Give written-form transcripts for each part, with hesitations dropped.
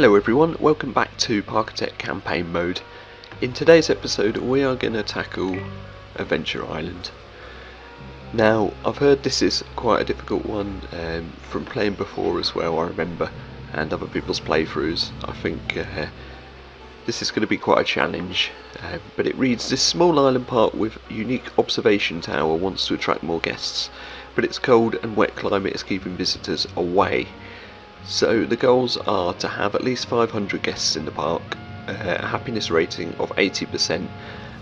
Hello everyone, welcome back to Parkitect campaign mode. In today's episode we are going to tackle Adventure Island. Now I've heard this is quite a difficult one from playing before as well, I remember, and other people's playthroughs. I think this is going to be quite a challenge, but it reads: this small island park with unique observation tower wants to attract more guests, but its cold and wet climate is keeping visitors away. So the goals are to have at least 500 guests in the park, a happiness rating of 80%,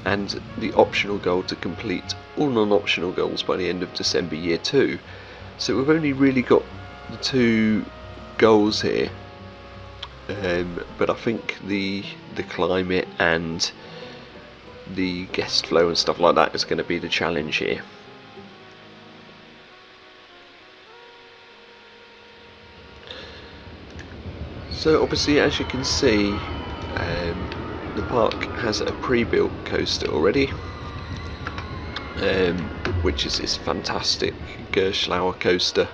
and the optional goal to complete all non-optional goals by the end of December year 2. So we've only really got the two goals here, but I think the climate and the guest flow and stuff like that is going to be the challenge here. So obviously, as you can see, the park has a pre-built coaster already, which is this fantastic ggrs coaster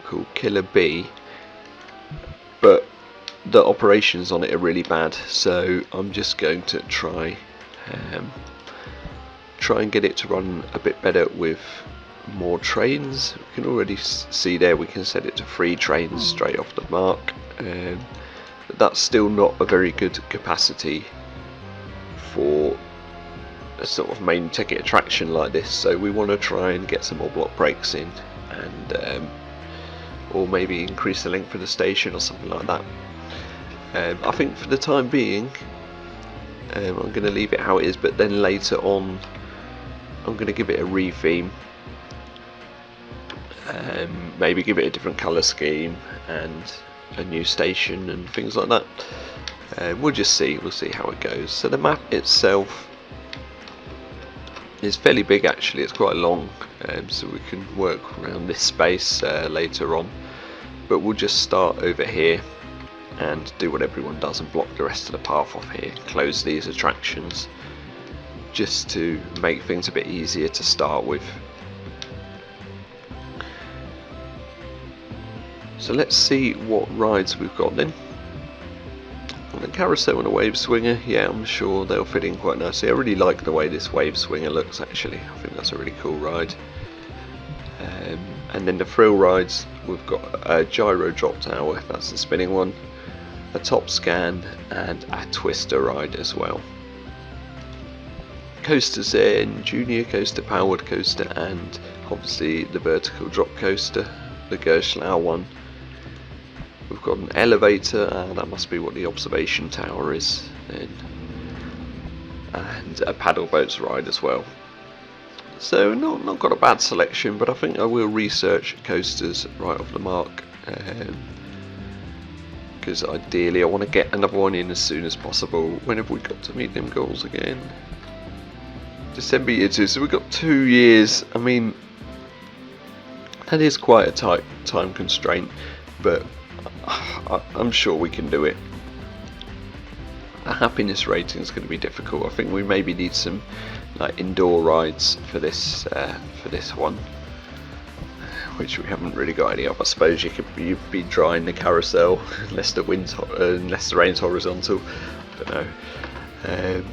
called Killer Bee, but the operations on it are really bad, so I'm just going to try and get it to run a bit better with more trains. We can already see there we can set it to 3 trains straight off the mark. But that's still not a very good capacity for a sort of main ticket attraction like this, so we want to try and get some more block breaks in, and or maybe increase the length of the station or something like that. I think for the time being I'm going to leave it how it is, but then later on I'm going to give it a re-theme, maybe give it a different colour scheme and a new station and things like that. We'll see how it goes. So the map itself is fairly big actually, it's quite long, so we can work around this space later on, but we'll just start over here and do what everyone does and block the rest of the path off here, close these attractions just to make things a bit easier to start with. So let's see what rides we've got then. The carousel and a wave swinger, yeah, I'm sure they'll fit in quite nicely. I really like the way this wave swinger looks actually, I think that's a really cool ride. And then the thrill rides, we've got a gyro drop tower, that's the spinning one, a top scan and a twister ride as well. Coasters then, junior coaster, powered coaster, and obviously the vertical drop coaster, the ggrs one. We've got an elevator, that must be what the observation tower is then, and a paddle boats ride as well. So not got a bad selection, but I think I will research coasters right off the mark, because ideally I want to get another one in as soon as possible. When have we got to meet them goals again? December year 2, so we've got 2 years. I mean, that is quite a tight time constraint, but I'm sure we can do it. The happiness rating is going to be difficult. I think we maybe need some like indoor rides for this one, which we haven't really got any of. I suppose you'd be drying the carousel unless the rain's horizontal. I don't know.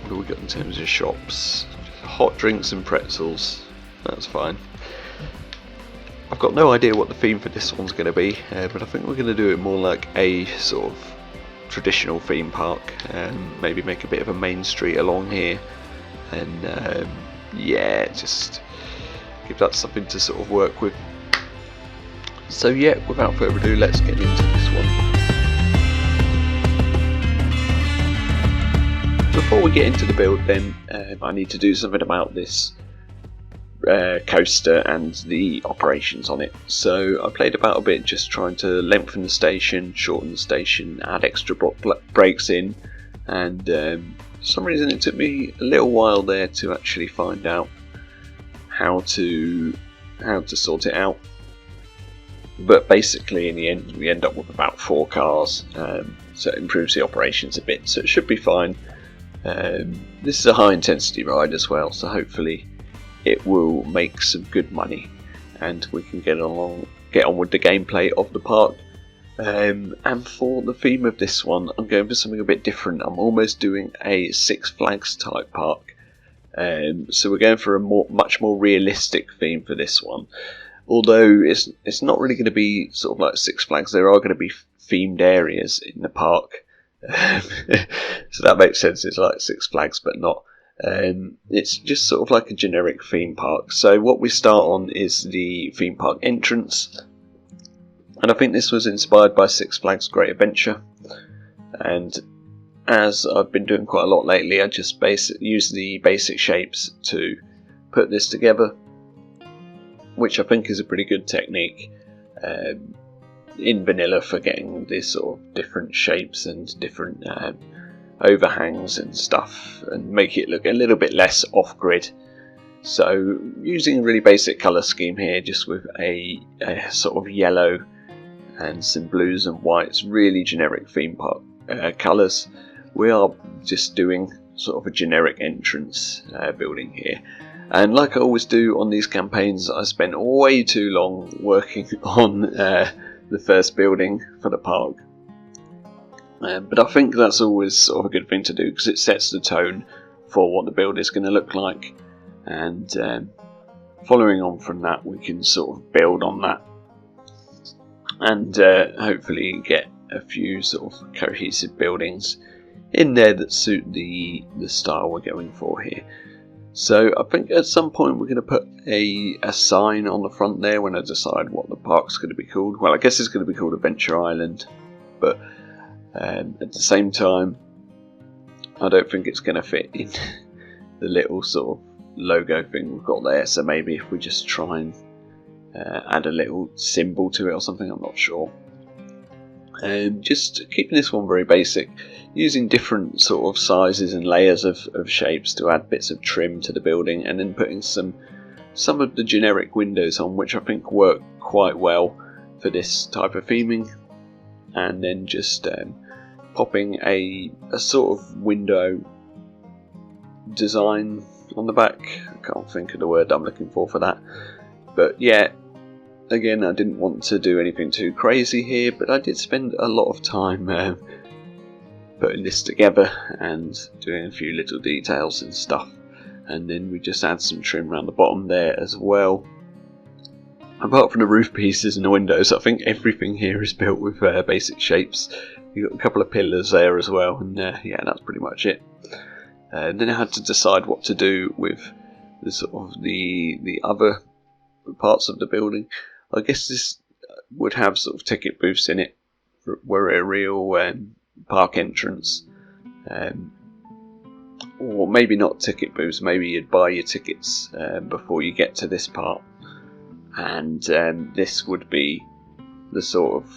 What we got in terms of shops? Hot drinks and pretzels. That's fine. I've got no idea what the theme for this one's going to be, but I think we're going to do it more like a sort of traditional theme park, and maybe make a bit of a main street along here, and yeah, just give that something to sort of work with. So yeah, without further ado, let's get into this one. Before we get into the build then, I need to do something about this coaster and the operations on it. So I played about a bit just trying to lengthen the station, shorten the station, add extra block breaks in, and for some reason it took me a little while there to actually find out how to sort it out. But basically in the end we end up with about 4 cars, so it improves the operations a bit, so it should be fine. This is a high intensity ride as well, so hopefully it will make some good money and we can get on with the gameplay of the park. And for the theme of this one, I'm going for something a bit different. I'm almost doing a Six Flags type park. So we're going for a much more realistic theme for this one. Although it's not really going to be sort of like Six Flags, there are going to be themed areas in the park. So that makes sense, it's like Six Flags but not. It's just sort of like a generic theme park. So what we start on is the theme park entrance. And I think this was inspired by Six Flags Great Adventure. And as I've been doing quite a lot lately, I just use the basic shapes to put this together, which I think is a pretty good technique in vanilla for getting these sort of different shapes and different overhangs and stuff, and make it look a little bit less off-grid. So using a really basic colour scheme here, just with a sort of yellow and some blues and whites, really generic theme park colours. We are just doing sort of a generic entrance building here. And like I always do on these campaigns, I spent way too long working on the first building for the park. But I think that's always sort of a good thing to do, because it sets the tone for what the build is going to look like. And following on from that, we can sort of build on that and hopefully get a few sort of cohesive buildings in there that suit the style we're going for here. So I think at some point we're going to put a sign on the front there when I decide what the park's going to be called. Well, I guess it's going to be called Adventure Island, but at the same time I don't think it's going to fit in the little sort of logo thing we've got there. So maybe if we just try and add a little symbol to it or something, I'm not sure. Just keeping this one very basic, using different sort of sizes and layers of shapes to add bits of trim to the building, and then putting some of the generic windows on, which I think work quite well for this type of theming, and then just popping a sort of window design on the back. I can't think of the word I'm looking for that, but yeah, again, I didn't want to do anything too crazy here, but I did spend a lot of time putting this together and doing a few little details and stuff. And then we just add some trim around the bottom there as well. Apart from the roof pieces and the windows, I think everything here is built with basic shapes. You've got a couple of pillars there as well, and yeah, that's pretty much it. And then I had to decide what to do with the sort of the other parts of the building. I guess this would have sort of ticket booths in it. We're a real park entrance, or maybe not ticket booths. Maybe you'd buy your tickets before you get to this part, and this would be the sort of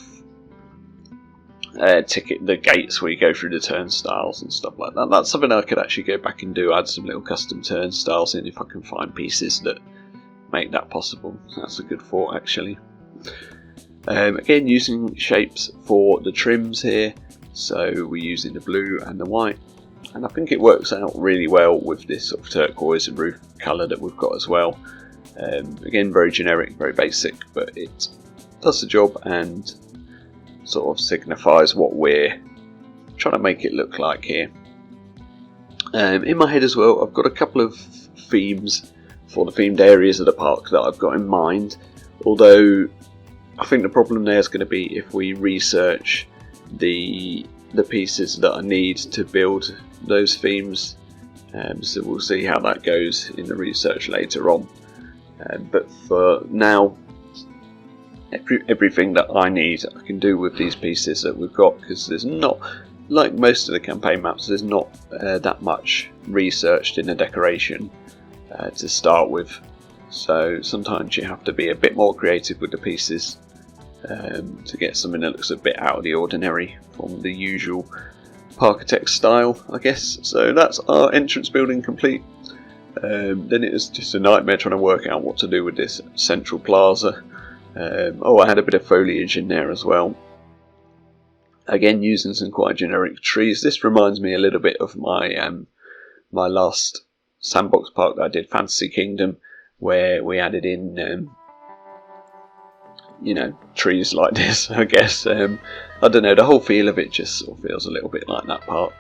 the gates where you go through the turnstiles and stuff like that. That's something I could actually go back and do. Add some little custom turnstiles in if I can find pieces that make that possible. That's a good thought, actually. Again, using shapes for the trims here, so we're using the blue and the white, and I think it works out really well with this sort of turquoise and roof colour that we've got as well. Again, very generic, very basic, but it does the job and sort of signifies what we're trying to make it look like here. In my head as well, I've got a couple of themes for the themed areas of the park that I've got in mind, although I think the problem there is going to be if we research the pieces that I need to build those themes, so we'll see how that goes in the research later on. But for now, everything that I need I can do with these pieces that we've got, because there's not, like most of the campaign maps, there's not that much researched in the decoration to start with, so sometimes you have to be a bit more creative with the pieces to get something that looks a bit out of the ordinary from the usual Parkitect style, I guess. So that's our entrance building complete. Then it was just a nightmare trying to work out what to do with this central plaza. I had a bit of foliage in there as well, again using some quite generic trees. This reminds me a little bit of my my last sandbox park that I did, Fantasy Kingdom, where we added in you know, trees like this, I guess. I don't know, the whole feel of it just sort of feels a little bit like that part.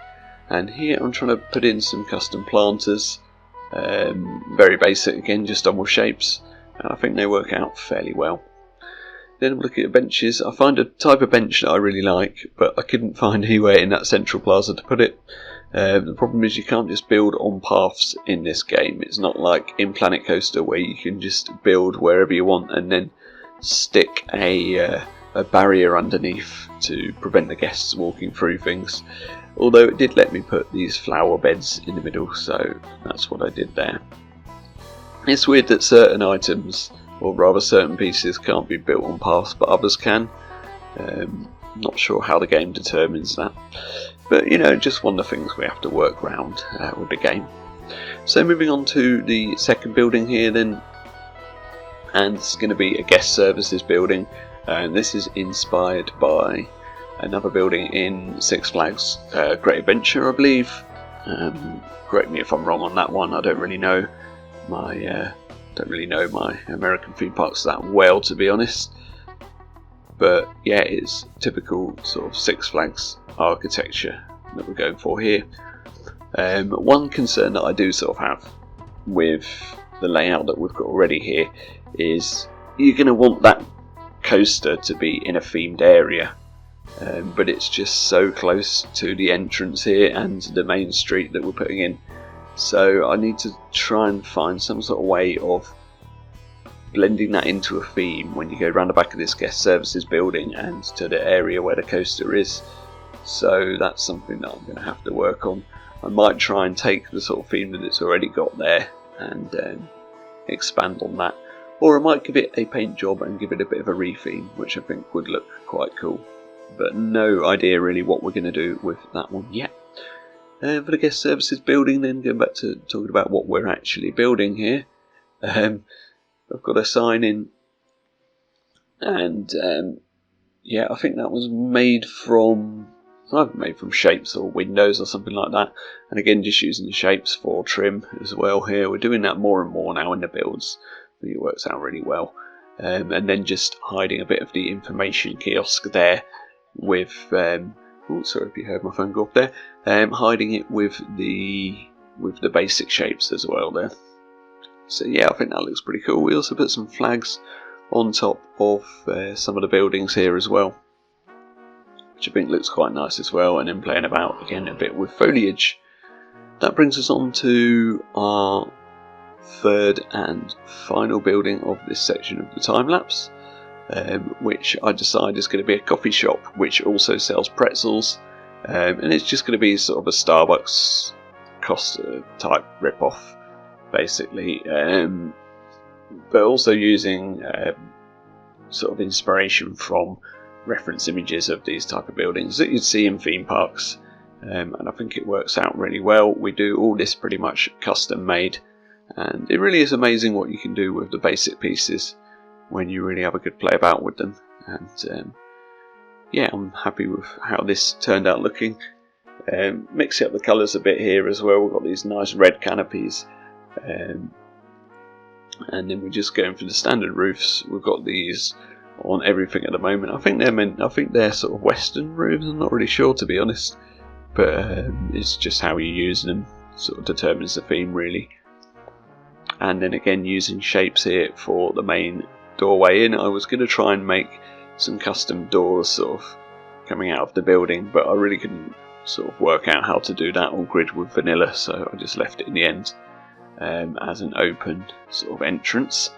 And here I'm trying to put in some custom planters, very basic again, just double shapes, and I think they work out fairly well. Then I'm looking at benches. I find a type of bench that I really like, but I couldn't find anywhere in that central plaza to put it. The problem is you can't just build on paths in this game. It's not like in Planet Coaster where you can just build wherever you want and then stick a barrier underneath to prevent the guests walking through things. Although it did let me put these flower beds in the middle, so that's what I did there. It's weird that certain items, or rather certain pieces, can't be built on paths but others can. Not sure how the game determines that, but you know, just one of the things we have to work around with the game. So moving on to the second building here then, and it's going to be a guest services building, and this is inspired by another building in Six Flags Great Adventure, I believe. Correct me if I'm wrong on that one. I don't really know my American theme parks that well, to be honest. But yeah, it's typical sort of Six Flags architecture that we're going for here. One concern that I do sort of have with the layout that we've got already here is you're going to want that coaster to be in a themed area, but it's just so close to the entrance here and the main street that we're putting in. So I need to try and find some sort of way of blending that into a theme when you go around the back of this guest services building and to the area where the coaster is. So that's something that I'm going to have to work on. I might try and take the sort of theme that it's already got there and expand on that, or I might give it a paint job and give it a bit of a retheme, which I think would look quite cool, but no idea really what we're going to do with that one yet. For the guest services building then, going back to talking about what we're actually building here, I've got a sign in, and yeah, I think that was made from, either made from shapes or windows or something like that, and again just using the shapes for trim as well here. We're doing that more and more now in the builds. I think it works out really well. And then just hiding a bit of the information kiosk there with, oh sorry if you heard my phone go off there, hiding it with the basic shapes as well there. So yeah, I think that looks pretty cool. We also put some flags on top of some of the buildings here as well, which I think looks quite nice as well, and then playing about again a bit with foliage. That brings us on to our third and final building of this section of the time lapse, which I decide is going to be a coffee shop which also sells pretzels, and it's just going to be sort of a Starbucks Costa type rip-off basically, but also using sort of inspiration from reference images of these type of buildings that you'd see in theme parks, and I think it works out really well. We do all this pretty much custom made, and it really is amazing what you can do with the basic pieces when you really have a good play about with them. And yeah, I'm happy with how this turned out looking. Mixing up the colours a bit here as well. We've got these nice red canopies, and then we're just going for the standard roofs. We've got these on everything at the moment. I think they're sort of western roofs. I'm not really sure, to be honest, but it's just how you use them sort of determines the theme really. And then again, using shapes here for the main doorway in. I was going to try and make some custom doors sort of coming out of the building, but I really couldn't sort of work out how to do that on grid with vanilla, so I just left it in the end as an open sort of entrance.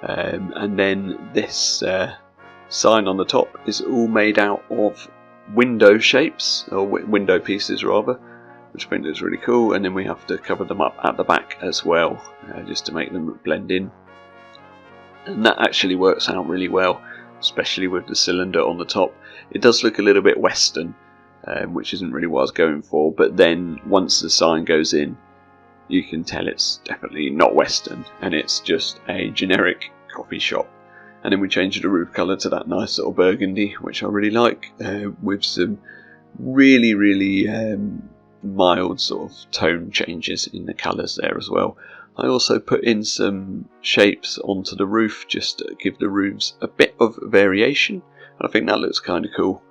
And then this sign on the top is all made out of window shapes, or window pieces rather, which I think is really cool. And then we have to cover them up at the back as well, just to make them blend in. And that actually works out really well, especially with the cylinder on the top. It does look a little bit western, which isn't really what I was going for, but then once the sign goes in, you can tell it's definitely not western, and it's just a generic coffee shop. And then we changed the roof colour to that nice sort of burgundy, which I really like, with some really mild sort of tone changes in the colours there as well. I also put in some shapes onto the roof just to give the roofs a bit of variation. I think that looks kind of cool.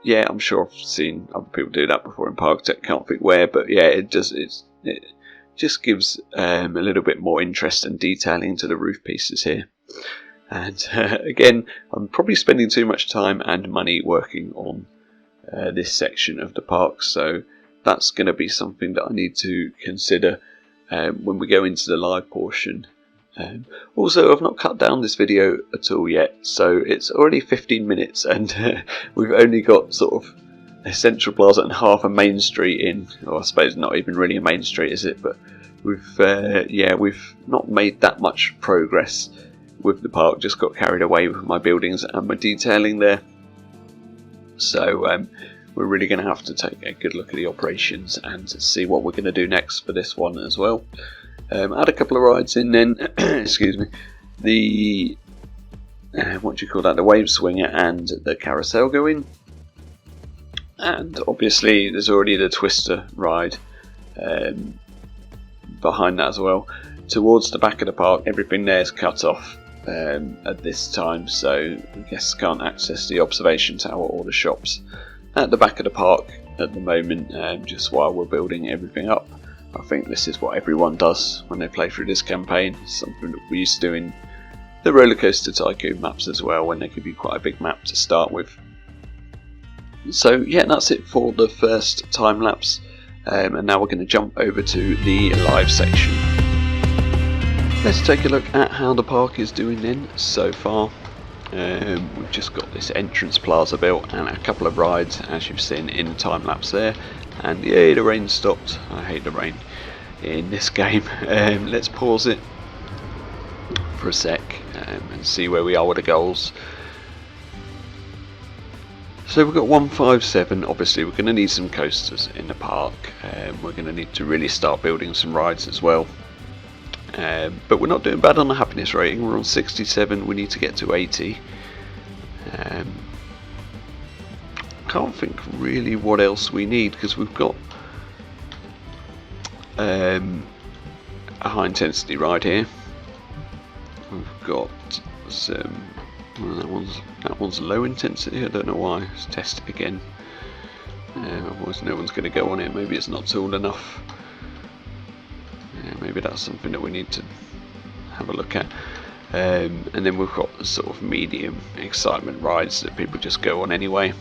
Yeah, I'm sure I've seen other people do that before in Parkitect, can't think where, but yeah, it just gives a little bit more interest and detailing to the roof pieces here. And again, I'm probably spending too much time and money working on this section of the park, so that's going to be something that I need to consider when we go into the live portion. Also, I've not cut down this video at all yet, so it's already 15 minutes and we've only got sort of a central plaza and half a main street in, or I suppose not even really a main street, is it? But we've not made that much progress with the park, just got carried away with my buildings and my detailing there. So we're really going to have to take a good look at the operations and see what we're going to do next for this one as well. Add a couple of rides in then, excuse me, the, what do you call that, the wave swinger and the carousel go in. And obviously there's already the twister ride behind that as well. Towards the back of the park, everything there is cut off at this time, so guests can't access the observation tower or the shops at the back of the park at the moment, just while we're building everything up. I think this is what everyone does when they play through this campaign. It's something that we used to do in the Roller Coaster Tycoon maps as well, when they give you quite a big map to start with. So yeah, that's it for the first time lapse, and now we're going to jump over to the live section. Let's take a look at how the park is doing then so far. We've just got this entrance plaza built and a couple of rides, as you've seen in the time lapse there. And yay, the rain stopped. I hate the rain in this game. Let's pause it for a sec and see where we are with the goals. So we've got 157. Obviously we're going to need some coasters in the park. We're going to need to really start building some rides as well. But we're not doing bad on the happiness rating. We're on 67. We need to get to 80. Can't think really what else we need, because we've got a high intensity ride here. We've got some, well, that one's low intensity. I don't know why. Let's test it again. Otherwise no one's going to go on it. Maybe it's not tooled enough. Maybe that's something that we need to have a look at. And then we've got the sort of medium excitement rides that people just go on anyway.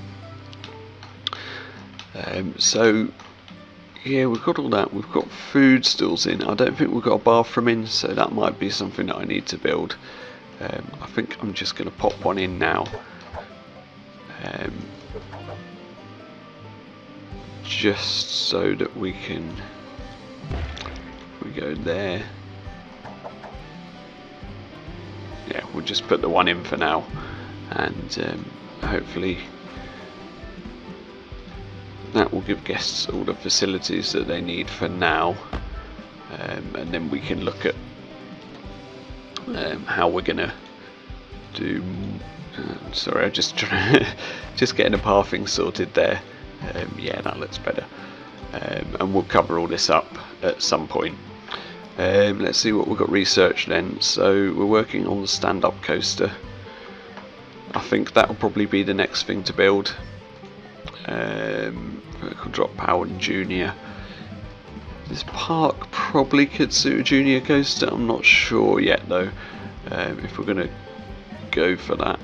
So yeah, we've got all that. We've got food stalls in. I don't think we've got a bathroom in, so that might be something that I need to build. I think I'm just going to pop one in now, just so that we can. We go there. Yeah, we'll just put the one in for now, and hopefully that will give guests all the facilities that they need for now, and then we can look at how we're gonna do. Sorry, I'm just trying just getting the pathing sorted there. Yeah, that looks better, and we'll cover all this up at some point. Let's see what we've got researched then. So we're working on the stand-up coaster. I think that will probably be the next thing to build. Vertical drop powered junior. This park probably could suit a junior coaster. I'm not sure yet though, if we're going to go for that.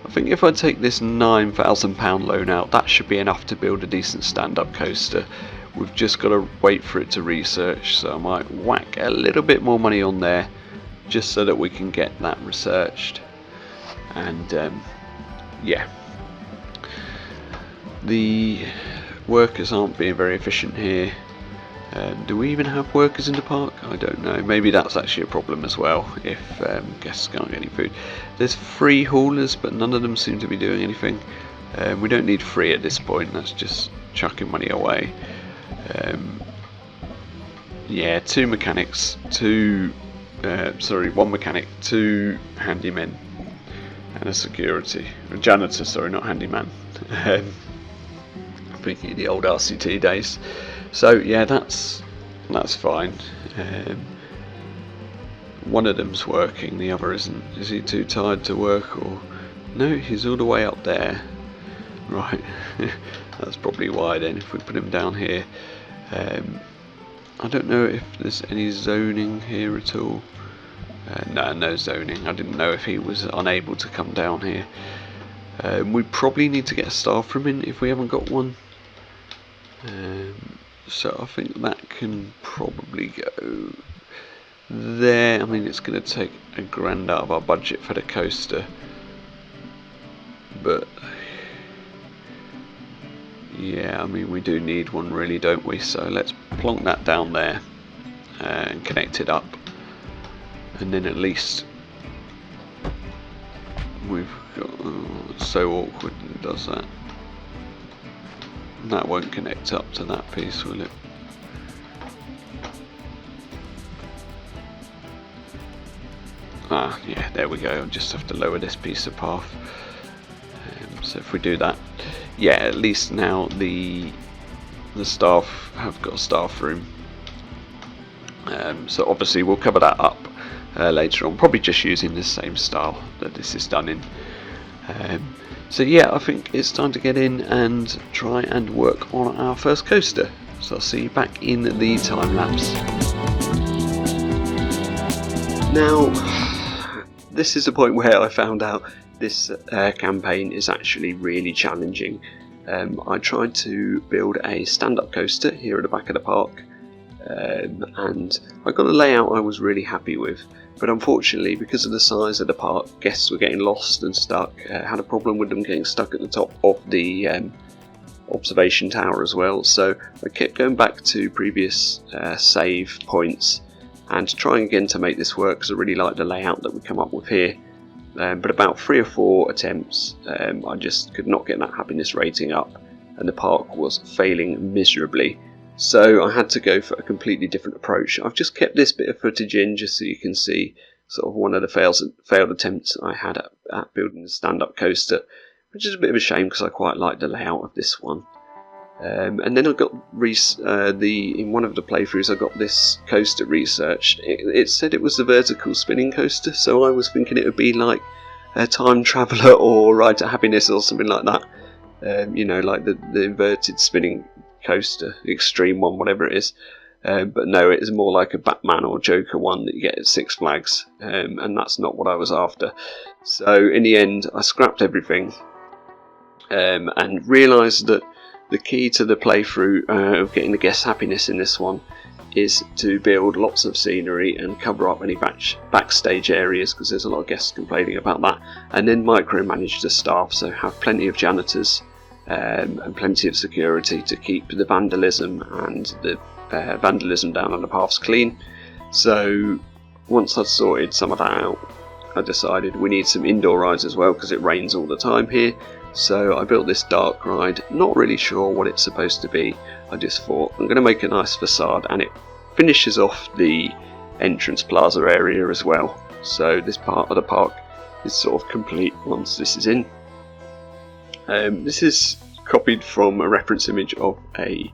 I think if I take this £9,000 loan out, that should be enough to build a decent stand-up coaster. We've just got to wait for it to research, so I might whack a little bit more money on there just so that we can get that researched. And yeah, the workers aren't being very efficient here. Do we even have workers in the park? I don't know. Maybe that's actually a problem as well, if guests can't get any food. There's free haulers, but none of them seem to be doing anything. We don't need free at this point. That's just chucking money away. Yeah, one mechanic, 2 handymen, and a security, a janitor, sorry, not handyman. Thinking of the old RCT days. So yeah, that's That's fine. One of them's working, the other isn't. Is he too tired to work, or no? He's all the way up there. Right. That's probably why then. If we put him down here, I don't know if there's any zoning here at all. No zoning. I didn't know if he was unable to come down here. We probably need to get a staff room in if we haven't got one. So I think that can probably go there. I mean, it's going to take £1,000 out of our budget for the coaster, but yeah, I mean, we do need one really, don't we? So let's plonk that down there and connect it up, and then at least we've got, it's so awkward when it does that. That won't connect up to that piece, will it? Ah, yeah, there we go. I'll just have to lower this piece of path. So if we do that, yeah, at least now the staff have got a staff room. So obviously we'll cover that up later on, probably just using the same style that this is done in. So yeah, I think it's time to get in and try and work on our first coaster. So I'll see you back in the time lapse. Now, this is the point where I found out this campaign is actually really challenging. I tried to build a stand-up coaster here at the back of the park, and I got a layout I was really happy with, but unfortunately, because of the size of the park, guests were getting lost and stuck. Had a problem with them getting stuck at the top of the observation tower as well, so I kept going back to previous save points and trying again to make this work, because I really like the layout that we come up with here. But about 3 or 4 attempts, I just could not get that happiness rating up, and the park was failing miserably. So I had to go for a completely different approach. I've just kept this bit of footage in just so you can see sort of one of the failed attempts I had at building the stand-up coaster, which is a bit of a shame because I quite like the layout of this one. And then I got in one of the playthroughs I got this coaster researched. It said it was the vertical spinning coaster, so I was thinking it would be like a time traveller or Ride to Happiness or something like that. You know, like the inverted spinning coaster, the extreme one, whatever it is. But no, it is more like a Batman or Joker one that you get at Six Flags, and that's not what I was after. So in the end, I scrapped everything and realised that the key to the playthrough of getting the guests' happiness in this one is to build lots of scenery and cover up any backstage areas, because there's a lot of guests complaining about that, and then micromanage the staff, so have plenty of janitors and plenty of security to keep the vandalism and the vandalism down on the paths clean. So once I'd sorted some of that out, I decided we need some indoor rides as well, because it rains all the time here. So I built this dark ride, not really sure what it's supposed to be. I just thought I'm going to make a nice facade, and it finishes off the entrance plaza area as well. So this part of the park is sort of complete once this is in. This is copied from a reference image of a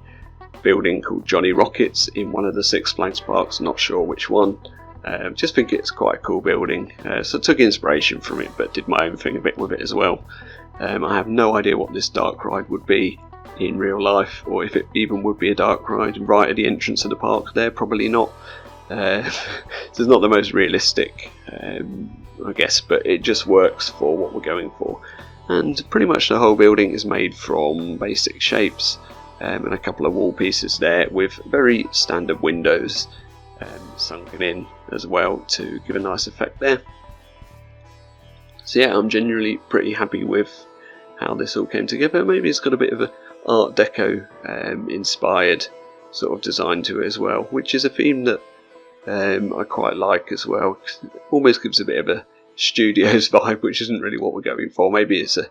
building called Johnny Rockets in one of the Six Flags parks, not sure which one. Just think it's quite a cool building, so I took inspiration from it but did my own thing a bit with it as well. I have no idea what this dark ride would be in real life, or if it even would be a dark ride right at the entrance of the park there. Probably not. So it's not the most realistic, I guess, but it just works for what we're going for. And pretty much the whole building is made from basic shapes, and a couple of wall pieces there with very standard windows sunken in as well to give a nice effect there. So yeah, I'm generally pretty happy with how this all came together. Maybe it's got a bit of a Art Deco inspired sort of design to it as well, which is a theme that I quite like as well. It almost gives a bit of a studios vibe, which isn't really what we're going for. Maybe it's a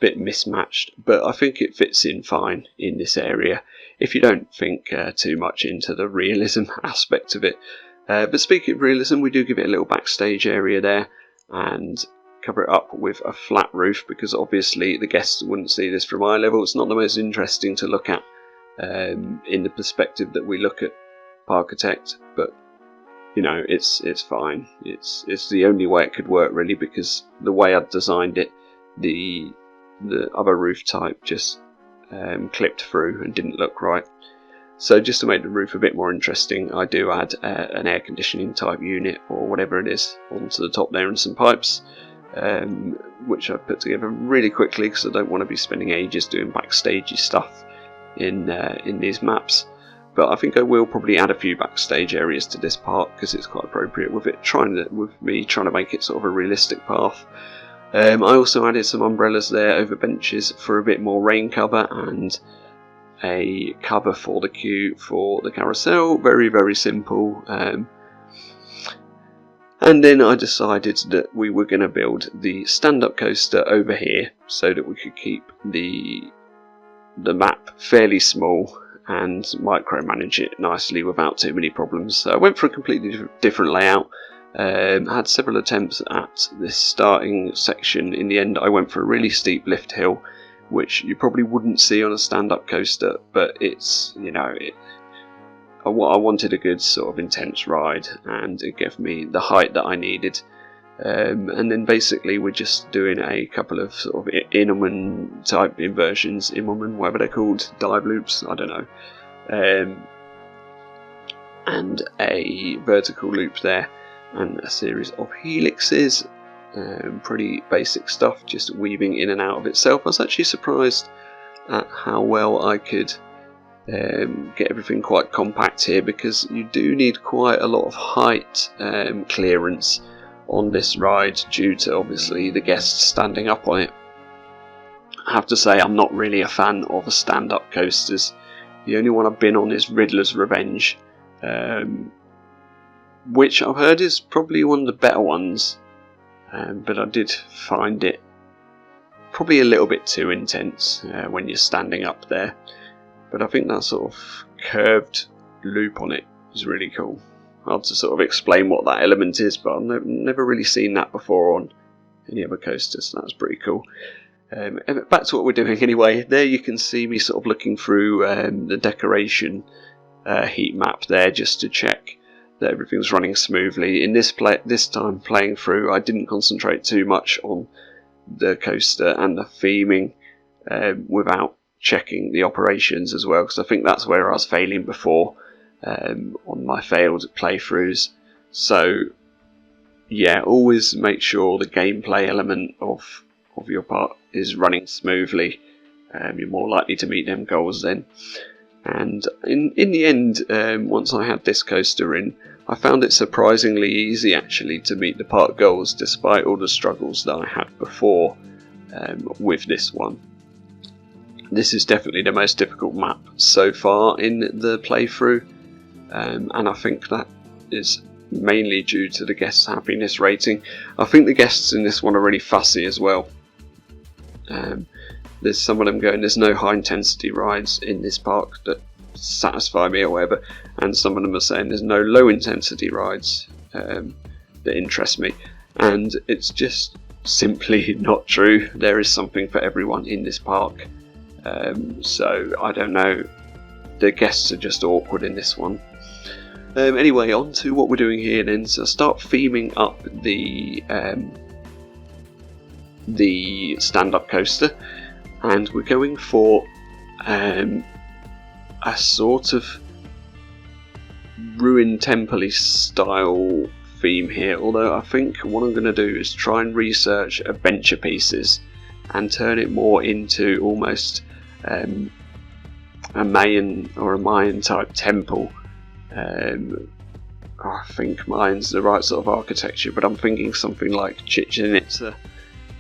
bit mismatched, but I think it fits in fine in this area if you don't think too much into the realism aspect of it. But speaking of realism, we do give it a little backstage area there and cover it up with a flat roof, because obviously the guests wouldn't see this from eye level. It's not the most interesting to look at in the perspective that we look at Parkitect, but you know, it's fine. It's the only way it could work really, because the way I'd designed it, the other roof type just clipped through and didn't look right. So just to make the roof a bit more interesting, I do add an air conditioning type unit or whatever it is onto the top there, and some pipes, which I put together really quickly because I don't want to be spending ages doing backstagey stuff in these maps. But I think I will probably add a few backstage areas to this park because it's quite appropriate with me trying to make it sort of a realistic path. I also added some umbrellas there over benches for a bit more rain cover, and a cover for the queue for the carousel. Very, very simple. And then I decided that we were going to build the stand-up coaster over here so that we could keep the map fairly small and micromanage it nicely without too many problems. So I went for a completely different layout. Had several attempts at this starting section. In the end, I went for a really steep lift hill, which you probably wouldn't see on a stand-up coaster, but it's, you know, I wanted a good sort of intense ride, and it gave me the height that I needed. And then basically we're just doing a couple of sort of Immelmann type inversions, Immelmann, whatever they're called, dive loops, I don't know, and a vertical loop there, and a series of helixes. Pretty basic stuff, just weaving in and out of itself. I was actually surprised at how well I could get everything quite compact here, because you do need quite a lot of height clearance on this ride due to obviously the guests standing up on it. I have to say I'm not really a fan of stand-up coasters. The only one I've been on is Riddler's Revenge, which I've heard is probably one of the better ones. But I did find it probably a little bit too intense when you're standing up there. But I think that sort of curved loop on it is really cool. Hard to sort of explain what that element is, but I've never really seen that before on any other coasters, so that's pretty cool. Back to what we're doing anyway. There you can see me sort of looking through the decoration heat map there, just to check that everything's running smoothly. In this time playing through, I didn't concentrate too much on the coaster and the theming without checking the operations as well, because I think that's where I was failing before on my failed playthroughs. So yeah, always make sure the gameplay element of your part is running smoothly. You're more likely to meet them goals then. And in the end, once I had this coaster in, I found it surprisingly easy actually to meet the park goals, despite all the struggles that I had before with this one. This is definitely the most difficult map so far in the playthrough, and I think that is mainly due to the guests' happiness rating. I think the guests in this one are really fussy as well. There's some of them going, there's no high intensity rides in this park that satisfy me or whatever, and some of them are saying there's no low intensity rides that interest me, and it's just simply not true. There is something for everyone in this park. So I don't know, the guests are just awkward in this one. Anyway, on to what we're doing here then. So start theming up the stand-up coaster, and we're going for a sort of ruined temple-y style theme here, although I think what I'm going to do is try and research adventure pieces and turn it more into almost a Mayan type temple. I think Mayan's the right sort of architecture, but I'm thinking something like Chichen Itza.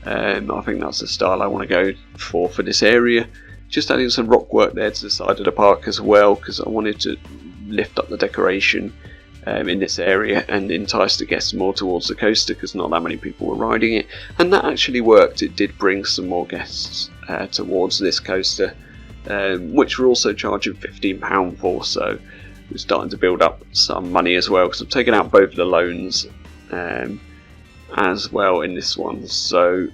I think that's the style I want to go for this area. Just adding some rock work there to the side of the park as well, because I wanted to lift up the decoration in this area and entice the guests more towards the coaster, because not that many people were riding it, and that actually worked. It did bring some more guests towards this coaster, which we're also charging £15 for, so we're starting to build up some money as well, because I've taken out both the loans as well in this one, so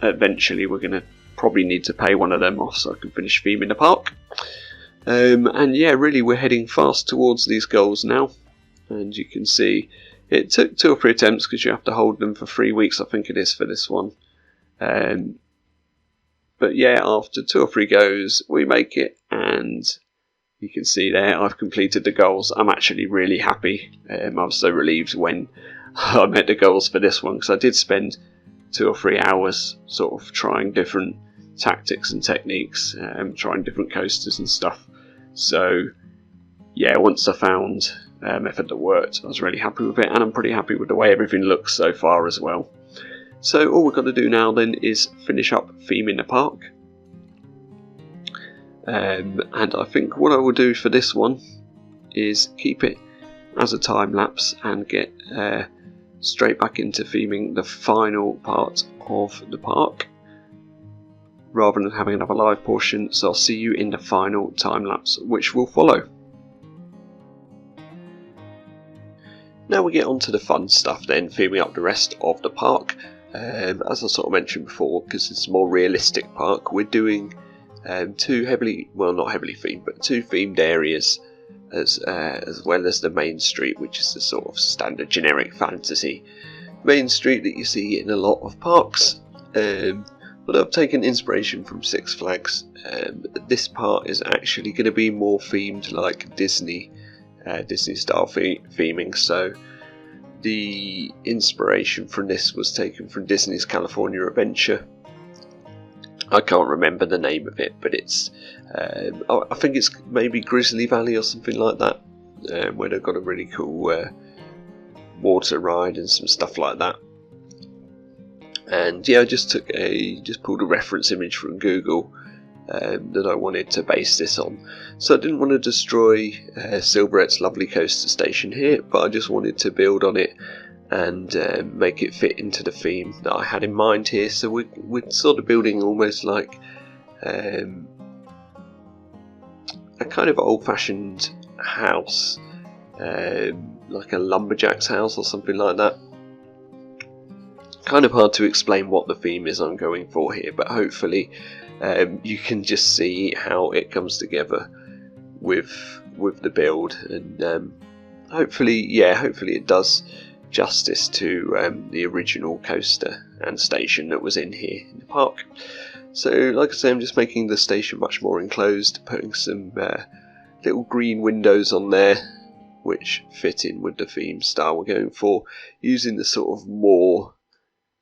eventually we're going to probably need to pay one of them off so I can finish theming the park. And yeah, really we're heading fast towards these goals now, and you can see it took 2 or 3 attempts because you have to hold them for 3 weeks, I think it is, for this one. But yeah, after 2 or 3 goes we make it, and you can see there I've completed the goals. I'm actually really happy. I was so relieved when I met the goals for this one, because I did spend 2 or 3 hours sort of trying different tactics and techniques, trying different coasters and stuff. So yeah, once I found a method that worked, I was really happy with it, and I'm pretty happy with the way everything looks so far as well. So all we've got to do now then is finish up theming the park. And I think what I will do for this one is keep it as a time lapse and get straight back into theming the final part of the park, rather than having another live portion. So I'll see you in the final time lapse, which will follow. Now we get on to the fun stuff then, theming up the rest of the park. As I sort of mentioned before, because it's a more realistic park, we're doing 2 heavily, well not heavily themed, but 2 themed areas, as well as the main street, which is the sort of standard generic fantasy main street that you see in a lot of parks. But I've taken inspiration from Six Flags. This part is actually going to be more themed like Disney style theming, so the inspiration from this was taken from Disney's California Adventure. I can't remember the name of it, but it's I think it's maybe Grizzly Valley or something like that, where they've got a really cool water ride and some stuff like that. And yeah, I just pulled a reference image from Google that I wanted to base this on. So I didn't want to destroy Silverette's lovely coaster station here, but I just wanted to build on it and make it fit into the theme that I had in mind here. So we're sort of building almost like a kind of old-fashioned house, like a lumberjack's house or something like that. Kind of hard to explain what the theme is I'm going for here, but hopefully you can just see how it comes together with the build, and hopefully it does justice to the original coaster and station that was in here in the park. So like I say, I'm just making the station much more enclosed, putting some little green windows on there which fit in with the theme style we're going for, using the sort of more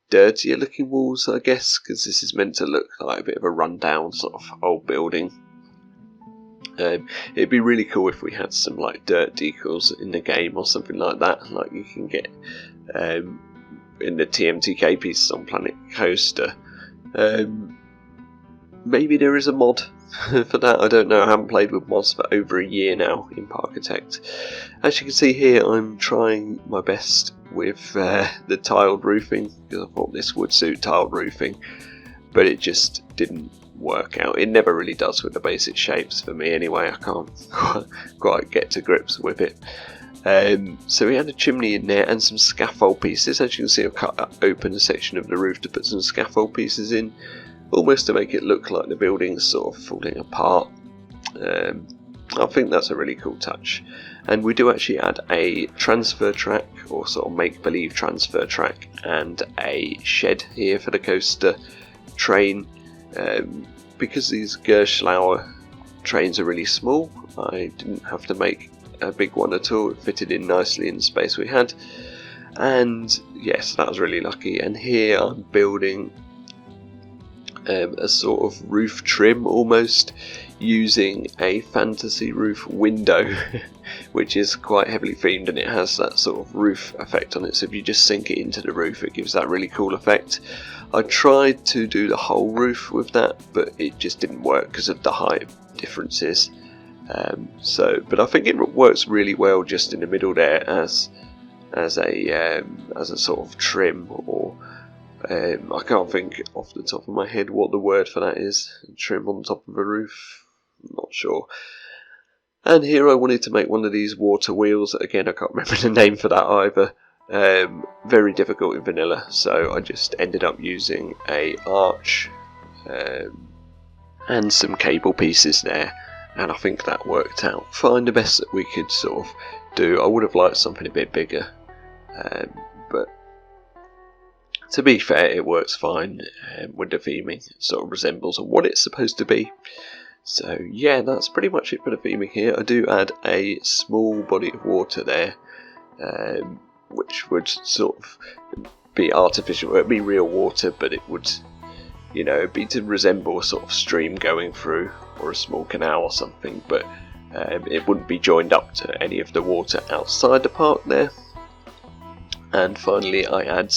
dirtier looking walls, I guess, because this is meant to look like a bit of a rundown sort of old building. It'd be really cool if we had some like dirt decals in the game or something like that, like you can get in the TMTK pieces on Planet Coaster. Maybe there is a mod for that, I don't know. I haven't played with mods for over a year now in Parkitect. As you can see here, I'm trying my best with the tiled roofing, because I thought this would suit tiled roofing, but it just didn't work out. It never really does with the basic shapes for me anyway. I can't quite get to grips with it. So we had a chimney in there and some scaffold pieces. As you can see, I've cut open a section of the roof to put some scaffold pieces in, almost to make it look like the building's sort of falling apart. I think that's a really cool touch. And we do actually add a transfer track, or sort of make-believe transfer track, and a shed here for the coaster train. Because these Gerstlauer trains are really small, I didn't have to make a big one at all. It fitted in nicely in the space we had. And yes, that was really lucky. And here I'm building a sort of roof trim almost, using a fantasy roof window which is quite heavily themed, and it has that sort of roof effect on it, so if you just sink it into the roof it gives that really cool effect. I tried to do the whole roof with that, but it just didn't work because of the height differences. But I think it works really well just in the middle there as a sort of trim, or I can't think off the top of my head what the word for that is. Trim on top of a roof, I'm not sure. And here I wanted to make one of these water wheels. Again, I can't remember the name for that either. Very difficult in vanilla, so I just ended up using a arch and some cable pieces there, and I think that worked out fine, the best that we could sort of do. I would have liked something a bit bigger, but to be fair, it works fine with the theming. It sort of resembles what it's supposed to be. So yeah, that's pretty much it for the theming here. I do add a small body of water there, which would sort of be artificial. It would be real water, but it would, you know, be to resemble a sort of stream going through, or a small canal or something, but it wouldn't be joined up to any of the water outside the park there. And finally I add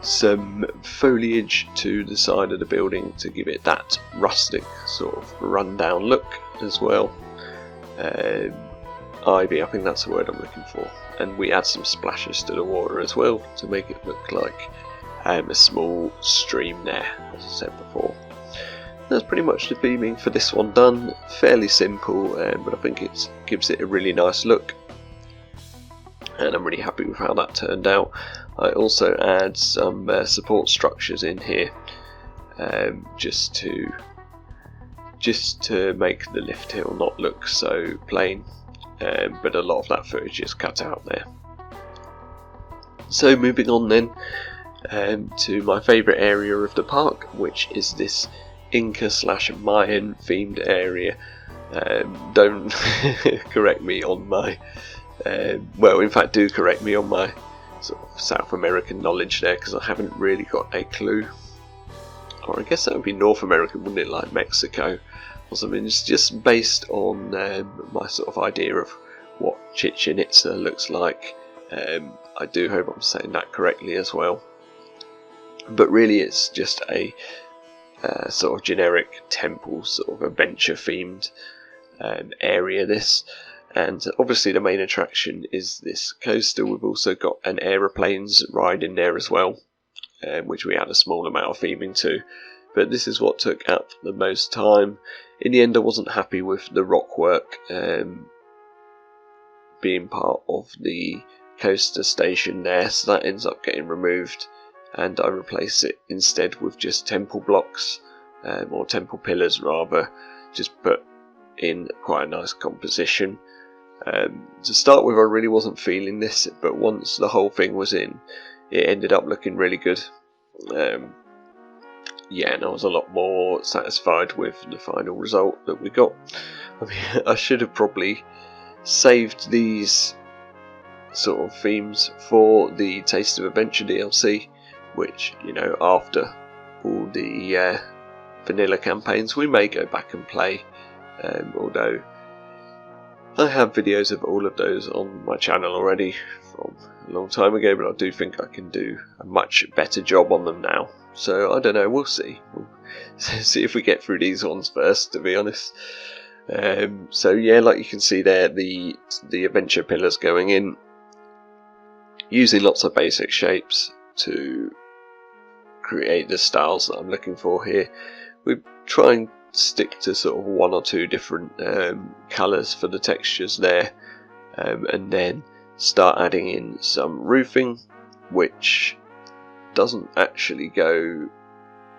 some foliage to the side of the building to give it that rustic sort of rundown look as well. Ivy, I think that's the word I'm looking for. And we add some splashes to the water as well to make it look like a small stream there, as I said before. That's pretty much the theming for this one done. Fairly simple, but I think it gives it a really nice look, and I'm really happy with how that turned out. I also add some support structures in here, just to make the lift hill not look so plain, but a lot of that footage is cut out there. So moving on then to my favourite area of the park, which is this Inca/Mayan themed area. Don't correct me on my well, in fact do correct me on my sort of South American knowledge there, because I haven't really got a clue. Or I guess that would be North American, wouldn't it, like Mexico or something. It's just based on my sort of idea of what Chichen Itza looks like. I do hope I'm saying that correctly as well, but really it's just a sort of generic temple, sort of adventure themed area this. And obviously the main attraction is this coaster. We've also got an aeroplanes ride in there as well, which we add a small amount of theming to. But this is what took up the most time. In the end I wasn't happy with the rock work being part of the coaster station there, so that ends up getting removed, and I replace it instead with just temple blocks, or temple pillars rather, just put in quite a nice composition. To start with I really wasn't feeling this, but once the whole thing was in, it ended up looking really good. Yeah, and I was a lot more satisfied with the final result that we got. I mean, I should have probably saved these sort of themes for the Taste of Adventure DLC, which, you know, after all the vanilla campaigns we may go back and play, although I have videos of all of those on my channel already from a long time ago, but I do think I can do a much better job on them now. So I don't know, we'll see. We'll see if we get through these ones first, to be honest. So yeah, like you can see there, the adventure pillars going in, using lots of basic shapes to create the styles that I'm looking for here. We try and stick to sort of one or two different colours for the textures there, and then start adding in some roofing, which doesn't actually go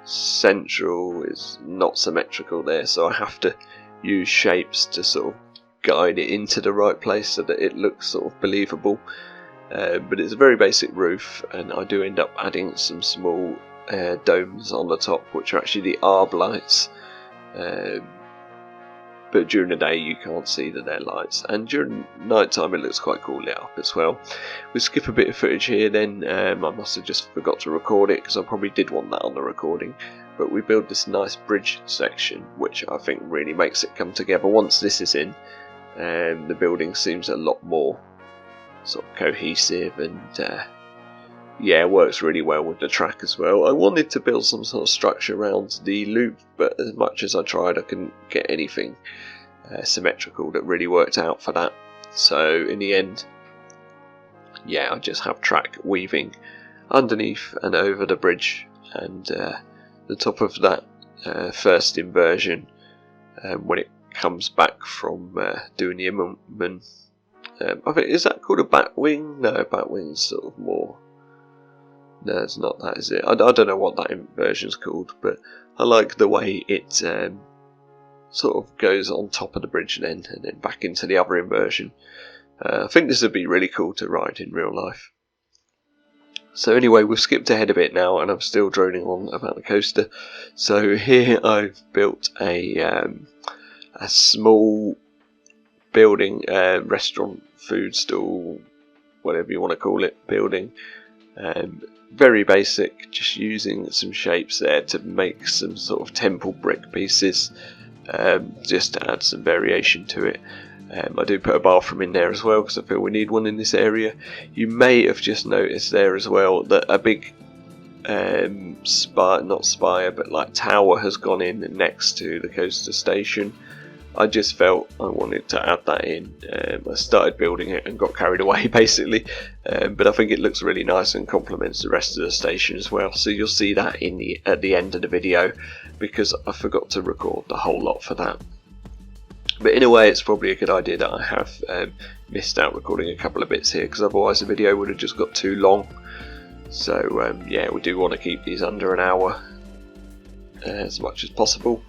central, is not symmetrical there, so I have to use shapes to sort of guide it into the right place so that it looks sort of believable. But it's a very basic roof, and I do end up adding some small domes on the top, which are actually the arb lights. But during the day you can't see that they're lights, and during night time it looks quite cool lit up as well. We skip a bit of footage here then. I must have just forgot to record it, because I probably did want that on the recording, but we build this nice bridge section which I think really makes it come together. Once this is in, the building seems a lot more sort of cohesive, and yeah, it works really well with the track as well. I wanted to build some sort of structure around the loop, but as much as I tried I couldn't get anything symmetrical that really worked out for that. So in the end, yeah, I just have track weaving underneath and over the bridge, and the top of that first inversion, when it comes back from doing the immelman, I think, is that called a batwing? No, batwing's sort of more... No, it's not that, is it? I don't know what that inversion's called, but I like the way it sort of goes on top of the bridge then, and then back into the other inversion. I think this would be really cool to ride in real life. So anyway, we've skipped ahead a bit now, and I'm still droning on about the coaster. So here I've built a small building, restaurant, food stall, whatever you want to call it, building. Very basic, just using some shapes there to make some sort of temple brick pieces, just to add some variation to it. I do put a bathroom in there as well because I feel we need one in this area. You may have just noticed there as well that a big not spire, but like tower has gone in next to the coaster station. I just felt I wanted to add that in. I started building it and got carried away basically, but I think it looks really nice and complements the rest of the station as well. So you'll see that at the end of the video, because I forgot to record the whole lot for that. But in a way, it's probably a good idea that I have missed out recording a couple of bits here, because otherwise the video would have just got too long. So yeah, we do want to keep these under an hour as much as possible.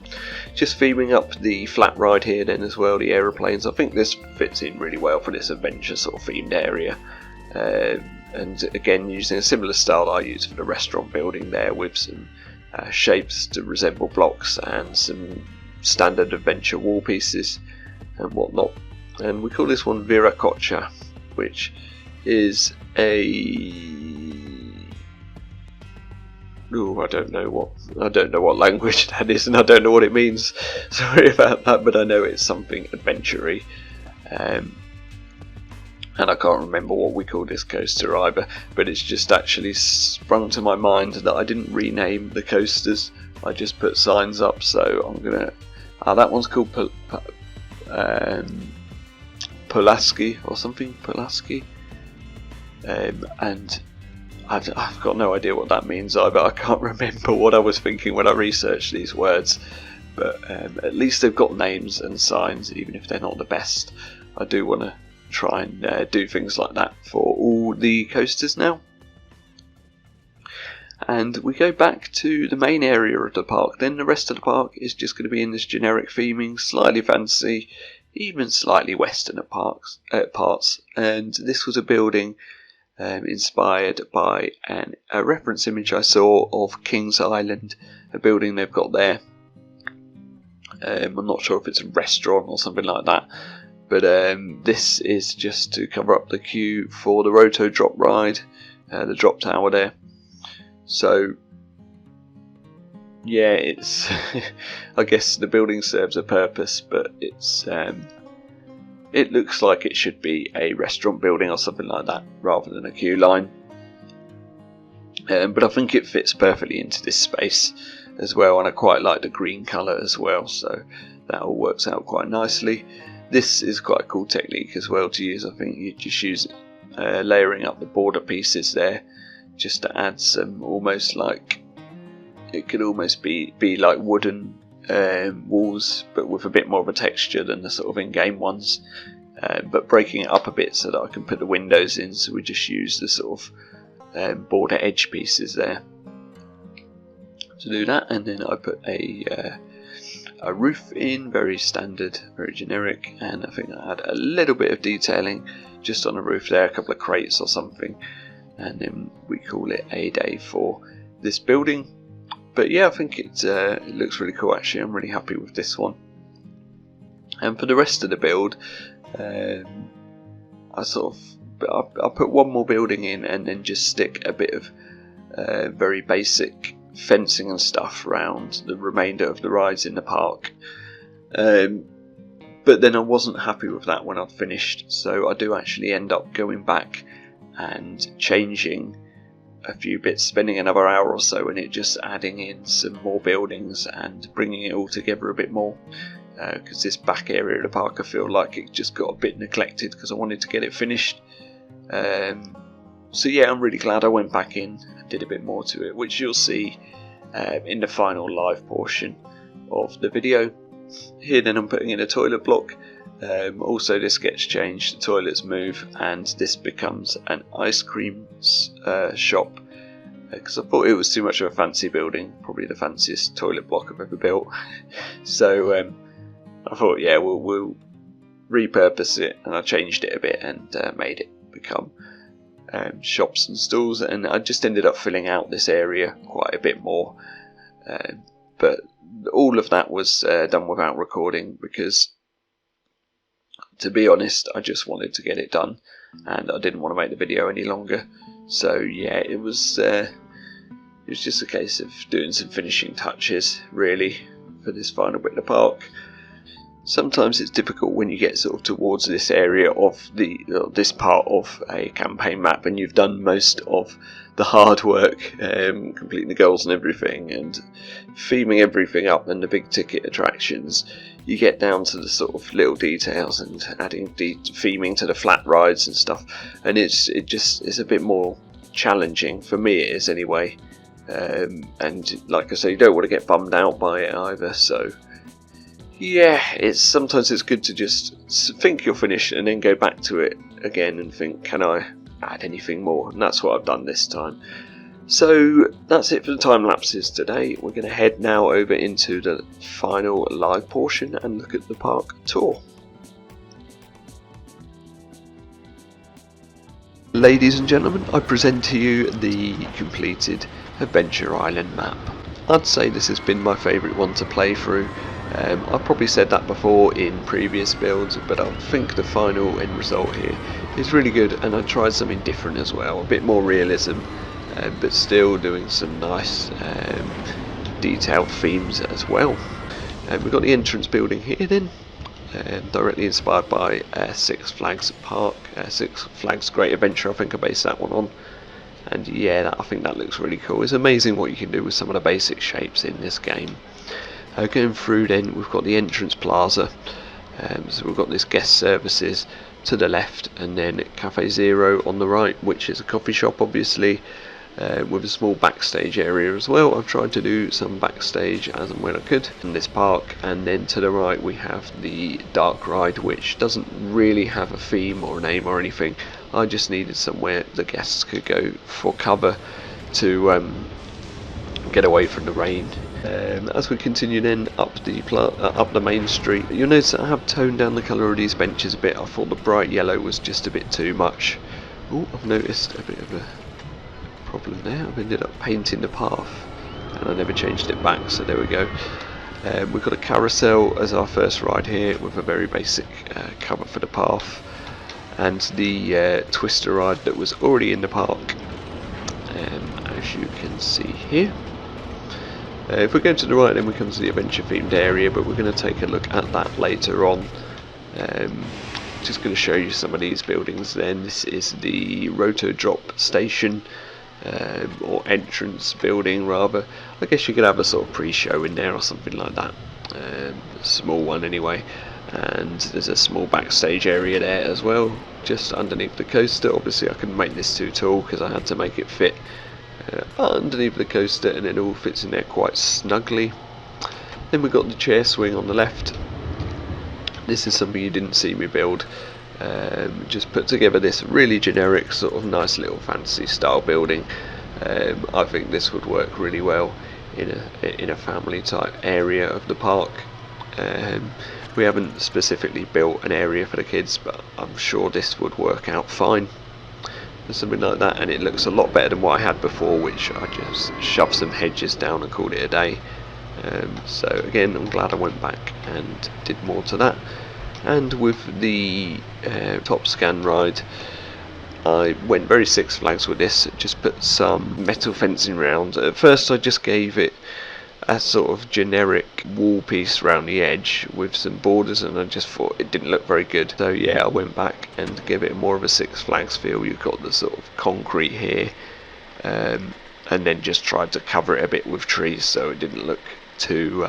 Just theming up the flat ride here then as well, the aeroplanes. I think this fits in really well for this adventure sort of themed area. And again, using a similar style that I use for the restaurant building there, with some shapes to resemble blocks and some standard adventure wall pieces and whatnot. And we call this one Viracocha, which is I don't know what language that is, and I don't know what it means. Sorry about that, but I know it's something adventure-y. And I can't remember what we call this coaster either, but it's just actually sprung to my mind that I didn't rename the coasters. I just put signs up, so I'm gonna. That one's called Pulaski or something. Pulaski, and I've got no idea what that means either. I can't remember what I was thinking when I researched these words, but at least they've got names and signs, even if they're not the best. I do want to try and do things like that for all the coasters now. And we go back to the main area of the park. Then the rest of the park is just going to be in this generic theming, slightly fancy, even slightly western at parts. And this was a building inspired by a reference image I saw of King's Island, a building they've got there. I'm not sure if it's a restaurant or something like that, but this is just to cover up the queue for the Roto drop ride, the drop tower there. So yeah, it's I guess the building serves a purpose, but it looks like it should be a restaurant building or something like that rather than a queue line. But I think it fits perfectly into this space as well, and I quite like the green colour as well, so that all works out quite nicely. This is quite a cool technique as well to use. I think you just use layering up the border pieces there, just to add some almost like, it could almost be like wooden walls, but with a bit more of a texture than the sort of in-game ones, but breaking it up a bit so that I can put the windows in. So we just use the sort of border edge pieces there to do that, and then I put a roof in, very standard, very generic, and I think I had a little bit of detailing just on the roof there, a couple of crates or something, and then we call it a day for this building. But yeah, I think it looks really cool actually. I'm really happy with this one. And for the rest of the build, I put one more building in and then just stick a bit of very basic fencing and stuff around the remainder of the rides in the park. But then I wasn't happy with that when I'd finished, so I do actually end up going back and changing a few bits, spending another hour or so in it, just adding in some more buildings and bringing it all together a bit more, because this back area of the park I feel like it just got a bit neglected because I wanted to get it finished. So yeah, I'm really glad I went back in and did a bit more to it, which you'll see in the final live portion of the video. Here then I'm putting in a toilet block. Also this gets changed, the toilets move, and this becomes an ice cream shop, because I thought it was too much of a fancy building, probably the fanciest toilet block I've ever built. So I thought, yeah, we'll repurpose it, and I changed it a bit and made it become shops and stores, and I just ended up filling out this area quite a bit more, but all of that was done without recording, because to be honest I just wanted to get it done and I didn't want to make the video any longer. So yeah, it was just a case of doing some finishing touches really for this final bit of the park. Sometimes it's difficult when you get sort of towards this area of this part of a campaign map and you've done most of the hard work, completing the goals and everything and theming everything up and the big ticket attractions. You get down to the sort of little details and adding theming to the flat rides and stuff, and it's a bit more challenging, for me it is anyway, and like I say, you don't want to get bummed out by it either. So yeah, sometimes it's good to just think you're finished and then go back to it again and think, can I add anything more? And that's what I've done this time. So that's it for the time lapses today. We're going to head now over into the final live portion and look at the park tour. Ladies and gentlemen, I present to you the completed Adventure Island map. I'd say this has been my favourite one to play through. I've probably said that before in previous builds, but I think the final end result here is really good, and I tried something different as well, a bit more realism, but still doing some nice detailed themes as well. We've got the entrance building here then, directly inspired by Six Flags Park, Six Flags Great Adventure, I think I based that one on. And yeah, I think that looks really cool. It's amazing what you can do with some of the basic shapes in this game. Going through then, we've got the entrance plaza, so we've got this guest services to the left, and then Cafe Zero on the right, which is a coffee shop obviously, with a small backstage area as well. I've tried to do some backstage as and when I could in this park. And then to the right we have the dark ride, which doesn't really have a theme or a name or anything. I just needed somewhere the guests could go for cover to get away from the rain. As we continue then up the main street, you'll notice that I have toned down the colour of these benches a bit. I thought the bright yellow was just a bit too much. Oh, I've noticed a bit of a problem there. I've ended up painting the path and I never changed it back, so there we go. We've got a carousel as our first ride here with a very basic cover for the path, and the twister ride that was already in the park, as you can see here. If we go to the right then we come to the adventure themed area, but we're going to take a look at that later on. Just going to show you some of these buildings then. This is the Roto Drop station, or entrance building rather. I guess you could have a sort of pre-show in there or something like that, a small one anyway. And there's a small backstage area there as well, just underneath the coaster. Obviously I couldn't make this too tall because I had to make it fit underneath the coaster, and it all fits in there quite snugly. Then we've got the chair swing on the left. This is something you didn't see me build. Just put together this really generic sort of nice little fantasy style building. I think this would work really well in a family type area of the park. We haven't specifically built an area for the kids, but I'm sure this would work out fine. Something like that, and it looks a lot better than what I had before, which I just shoved some hedges down and called it a day. So again, I'm glad I went back and did more to that. And with the top scan ride, I went very Six Flags with this, just put some metal fencing around. At first I just gave it a sort of generic wall piece around the edge with some borders, and I just thought it didn't look very good. So yeah, I went back and gave it more of a Six Flags feel. You've got the sort of concrete here, and then just tried to cover it a bit with trees so it didn't look too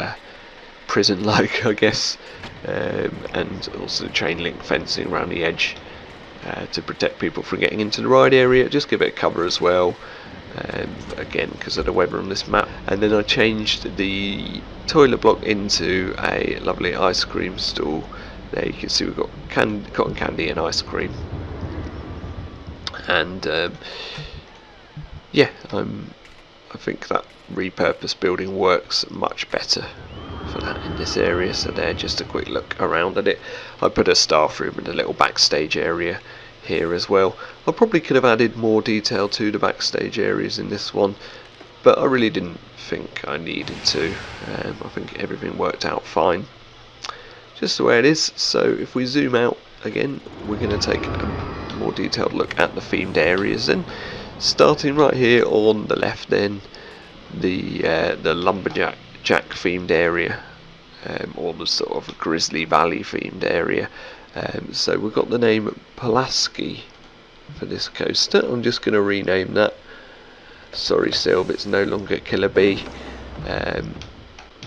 prison-like, I guess. And also chain link fencing around the edge to protect people from getting into the ride area. Just give it a cover as well. Again, because of the weather on this map. And then I changed the toilet block into a lovely ice cream stall. There you can see we've got cotton candy and ice cream. And yeah, I think that repurposed building works much better for that in this area. So there, just a quick look around at it. I put a staff room and a little backstage area here as well. I probably could have added more detail to the backstage areas in this one, but I really didn't think I needed to. I think everything worked out fine, just the way it is. So if we zoom out again, we're going to take a more detailed look at the themed areas then. Starting right here on the left then, the lumberjack themed area, or the sort of Grizzly Valley themed area. So we've got the name Pulaski for this coaster. I'm just going to rename that. Sorry Sylv, it's no longer Killer Bee.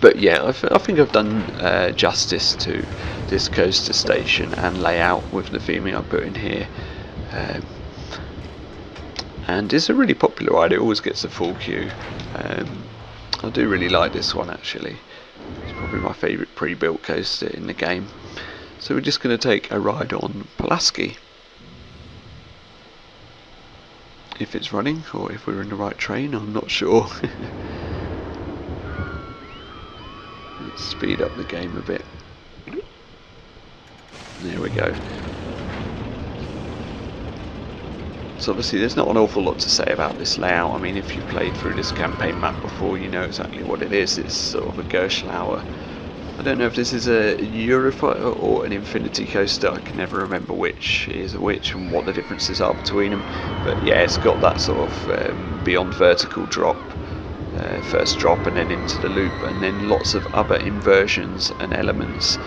But yeah, I think I've done justice to this coaster station and layout with the theming I put in here. And it's a really popular ride, it always gets a full queue. I do really like this one actually. It's probably my favourite pre-built coaster in the game. So we're just going to take a ride on Pulaski. If it's running, or if we're in the right train, I'm not sure. Let's speed up the game a bit. There we go. So obviously there's not an awful lot to say about this layout. I mean, if you played through this campaign map before, you know exactly what it is. It's sort of a Gerstlauer. I don't know if this is a Eurofighter or an Infinity Coaster. I can never remember which is which and what the differences are between them. But yeah, it's got that sort of beyond vertical drop, first drop and then into the loop, and then lots of other inversions and elements.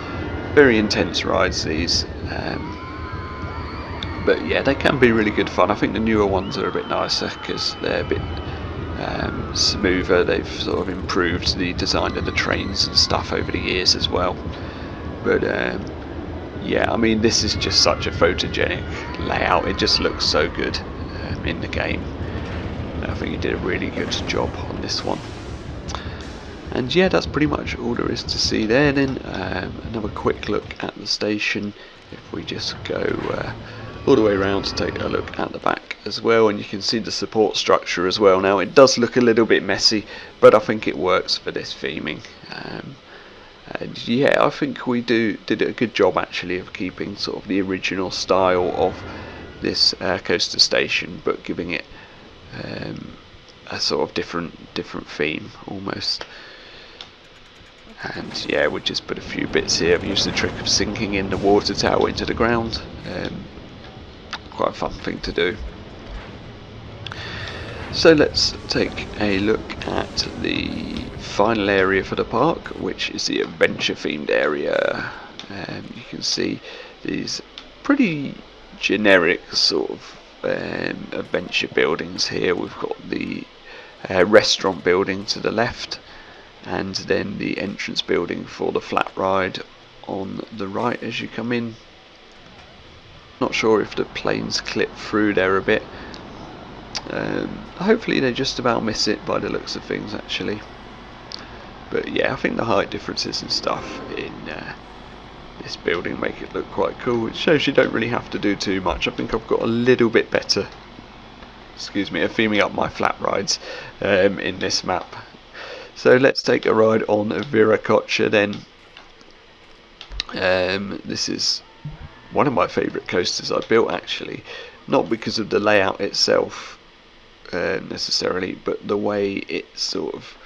Very intense rides these. But yeah, they can be really good fun. I think the newer ones are a bit nicer because they're a bit smoother. They've sort of improved the design of the trains and stuff over the years as well. But yeah, I mean, this is just such a photogenic layout. It just looks so good in the game. I think you did a really good job on this one. And yeah, that's pretty much all there is to see there. Then another quick look at the station. If we just go all the way around to take a look at the back as well, and you can see the support structure as well. Now it does look a little bit messy, but I think it works for this theming. And yeah, I think we did a good job actually of keeping sort of the original style of this coaster station, but giving it a sort of different theme almost. And yeah, we just put a few bits here. I've used the trick of sinking in the water tower into the ground. Quite a fun thing to do. So let's take a look at the final area for the park, which is the adventure themed area. You can see these pretty generic sort of adventure buildings here. We've got the restaurant building to the left, and then the entrance building for the flat ride on the right as you come in. Not sure if the planes clip through there a bit. Hopefully they just about miss it by the looks of things actually. But yeah, I think the height differences and stuff in this building make it look quite cool. It shows you don't really have to do too much. I think I've got a little bit better, excuse me, at theming up my flat rides in this map. So let's take a ride on Viracocha then. This is one of my favourite coasters I built actually, not because of the layout itself necessarily, but the way it sort of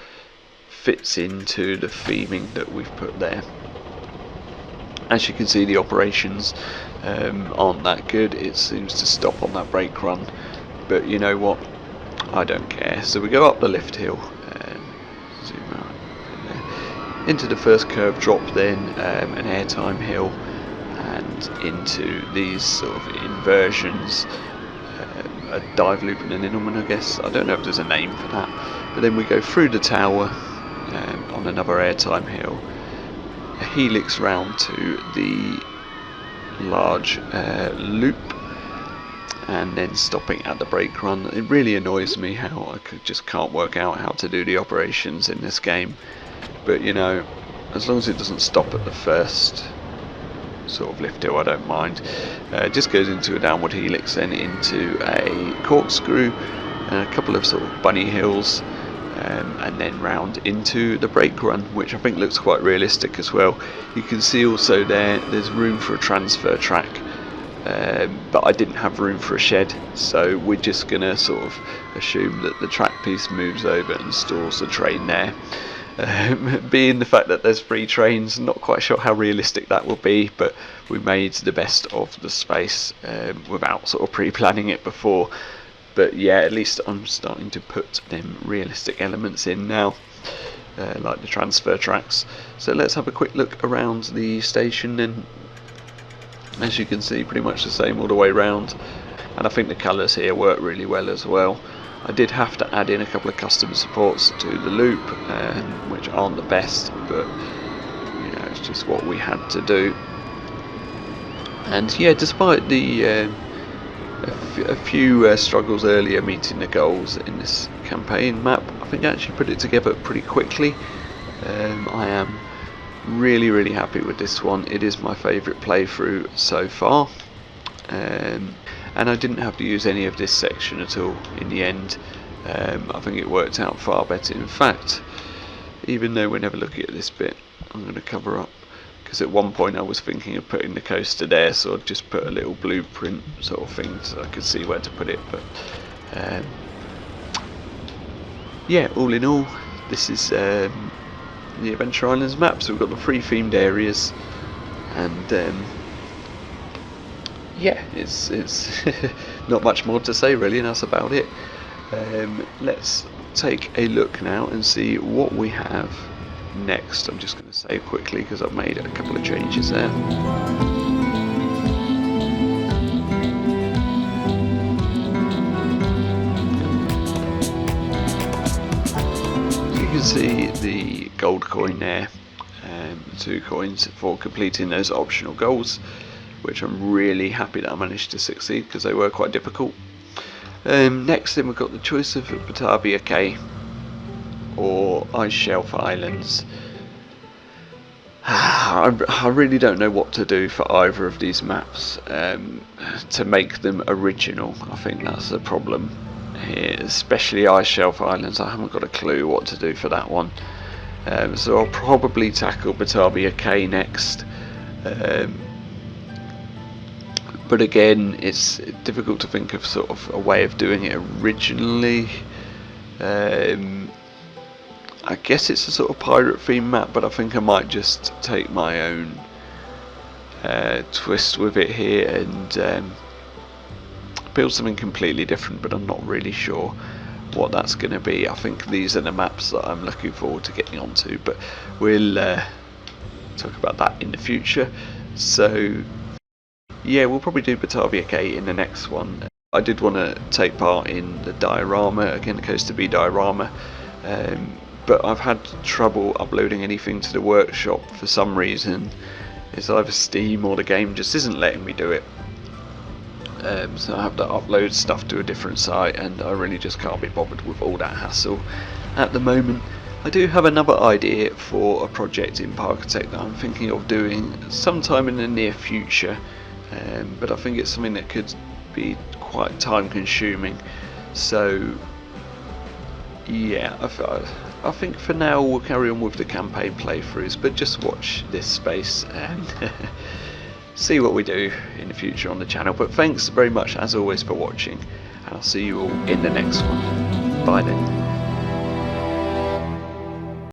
fits into the theming that we've put there. As you can see, the operations aren't that good. It seems to stop on that brake run, but you know what, I don't care. So we go up the lift hill, zoom out into the first curve drop, then an airtime hill, and into these sort of inversions, a dive loop and an inman, I guess. I don't know if there's a name for that. But then we go through the tower on another airtime hill, a helix round to the large loop, and then stopping at the brake run. It really annoys me how I just can't work out how to do the operations in this game. But you know, as long as it doesn't stop at the first sort of lift hill, I don't mind. It just goes into a downward helix, then into a corkscrew, and a couple of sort of bunny hills, and then round into the brake run, which I think looks quite realistic as well. You can see also there's room for a transfer track, but I didn't have room for a shed, so we're just gonna sort of assume that the track piece moves over and stores the train there. Being the fact that there's 3 trains, not quite sure how realistic that will be, but we made the best of the space without sort of pre-planning it before. But yeah, at least I'm starting to put them realistic elements in now, like the transfer tracks. So let's have a quick look around the station, and as you can see, pretty much the same all the way around, and I think the colours here work really well as well. I did have to add in a couple of custom supports to the loop, which aren't the best, but you know, it's just what we had to do. And yeah, despite the a few struggles earlier meeting the goals in this campaign map, I think I actually put it together pretty quickly. I am really happy with this one. It is my favourite playthrough so far, and I didn't have to use any of this section at all in the end. I think it worked out far better. In fact, even though we're never looking at this bit, I'm going to cover up, because at one point I was thinking of putting the coaster there, so I'd just put a little blueprint sort of thing so I could see where to put it. But yeah, all in all, this is the Adventure Islands map. So we've got the 3 themed areas, and yeah, it's not much more to say really, and that's about it. Let's take a look now and see what we have next. I'm just going to say quickly because I've made a couple of changes there. So you can see the gold coin there, 2 coins for completing those optional goals, which I'm really happy that I managed to succeed because they were quite difficult. Next then we've got the choice of Batavia Cay or Ice Shelf Islands. I really don't know what to do for either of these maps to make them original. I think that's the problem here, especially Ice Shelf Islands. I haven't got a clue what to do for that one. So I'll probably tackle Batavia Cay next. But again, it's difficult to think of sort of a way of doing it originally. I guess it's a sort of pirate theme map, but I think I might just take my own twist with it here and build something completely different, but I'm not really sure what that's going to be. I think these are the maps that I'm looking forward to getting onto, but we'll talk about that in the future. So yeah, we'll probably do Batavia Cay in the next one. I did want to take part in the diorama, again the Coaster B diorama, but I've had trouble uploading anything to the workshop for some reason. It's either Steam or the game just isn't letting me do it. So I have to upload stuff to a different site, and I really just can't be bothered with all that hassle at the moment. I do have another idea for a project in Parkitect that I'm thinking of doing sometime in the near future. But I think it's something that could be quite time consuming, so yeah, I think for now we'll carry on with the campaign playthroughs, but just watch this space and see what we do in the future on the channel. But thanks very much as always for watching, and I'll see you all in the next one. Bye then.